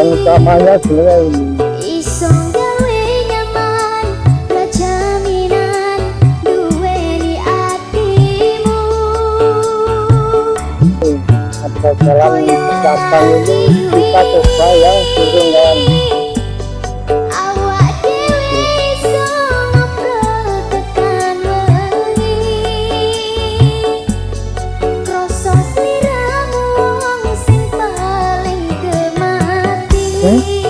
yang utamanya sebenarnya ini. Iso gawe nyaman, jaminan duweni atimu. Apa jalan gampang ini kita coba ya turunkan. Awak dhewe iso ngobrol tekan wengi. Krasa sliramu wong sing paling gemati.